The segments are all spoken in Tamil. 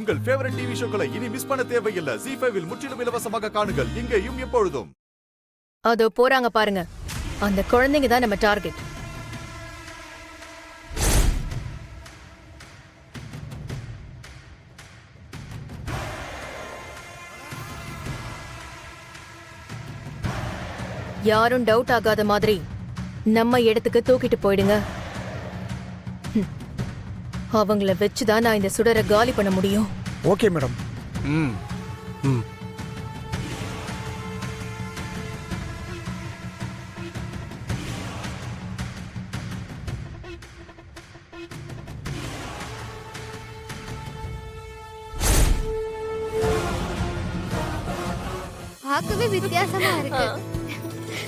உங்கள் ஃபேவரட் டிவி ஷோக்களை இனி மிஸ் பண்ண தேவையில்லை. ZEE5 இல் முற்றிலும் இலவசமாக காணுங்கள். இங்கேயும் எப்பொழுதும். அதோ போறாங்க பாருங்க. அந்த குழந்தைங்க தான் நம்ம டார்கெட். யாரும் டவுட் ஆகாத மாதிரி நம்ம இடத்துக்கு தூக்கிட்டு போயிடுங்க. அவங்கள வச்சுதான் நான் இந்த சுடரை காலி பண்ண முடியும். Okay madam. பார்க்கவே வித்தியாசமா இருக்கு.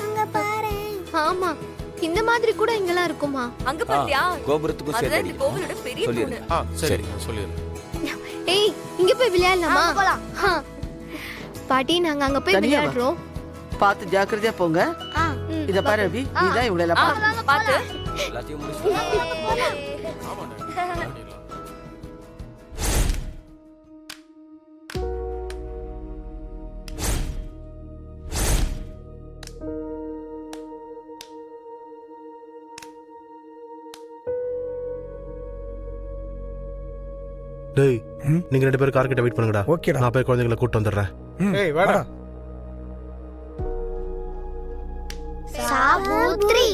அங்க பாரு. ஆமா, இந்த மாதிரி கூட இங்கலாம் இருக்குமா? அங்க பாத்தியா? கோபுரத்துக்கும் அதான் சேர்த்து இந்த கோவிலோட பெரிய தூணு. சரி சொல்லிடுறேன். ஏய், இங்க போய் விளையாடலாமா? பாட்டி, நாங்க அங்க போய் தனியா வா. விளையாடுறோம். பார்த்து ஜாக்கிரதையா போங்க. இத பாரு அபி, நீதான் இவ்வளவு எல்லாம் பாத்து. பாத்து. எல்லாத்தையும் முடிச்சு டேய், நீங்க ரெண்டு பேரும் கார் கிட்ட வெயிட் பண்ணுங்கடா. ஓகேடா. நான் போய் குழந்தைகளை கூட்டு வந்துடுறேன். ஏய் வாடா. சாபூத்ரி.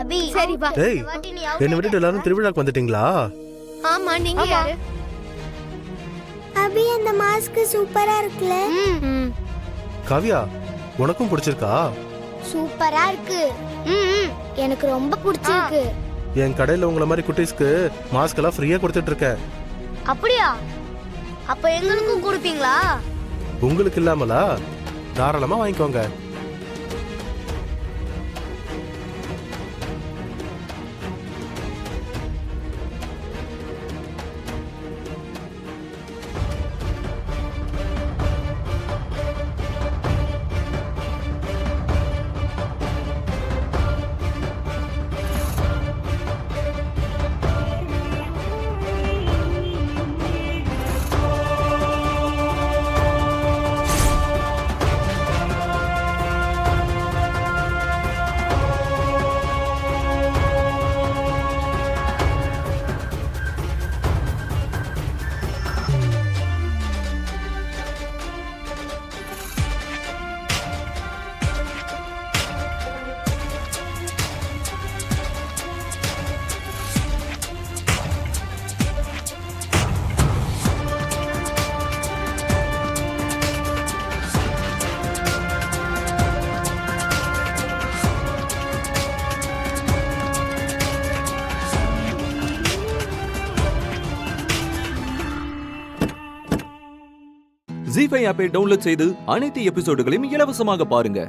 அபி, சரி வா. டேய், என்னை விட்டுட்டு எல்லாரும் திருவிழாக்கு வந்துட்டீங்களா? ஆமா, நீங்க யாரு? அபி, அந்த மாஸ்க் சூப்பரா இருக்குல. காவியா, உனக்கும் பிடிச்சிருக்கா? சூப்பரா இருக்கு. எனக்கு ரொம்ப பிடிச்சிருக்கு. என் கடையில உங்களை மாதிரி குட்டீஸ்க்கு மாஸ்க் எல்லாம் ஃப்ரீயா கொடுத்துட்டு இருக்கேன். அப்படியா? அப்ப எங்களுக்கும் கொடுப்பீங்களா? உங்களுக்கு இல்லாமலா? தாராளமா வாங்கிக்கோங்க. ZEE5 ஆப்பை டவுன்லோட் செய்து அனைத்து எபிசோடுகளையும் இலவசமாக பாருங்க.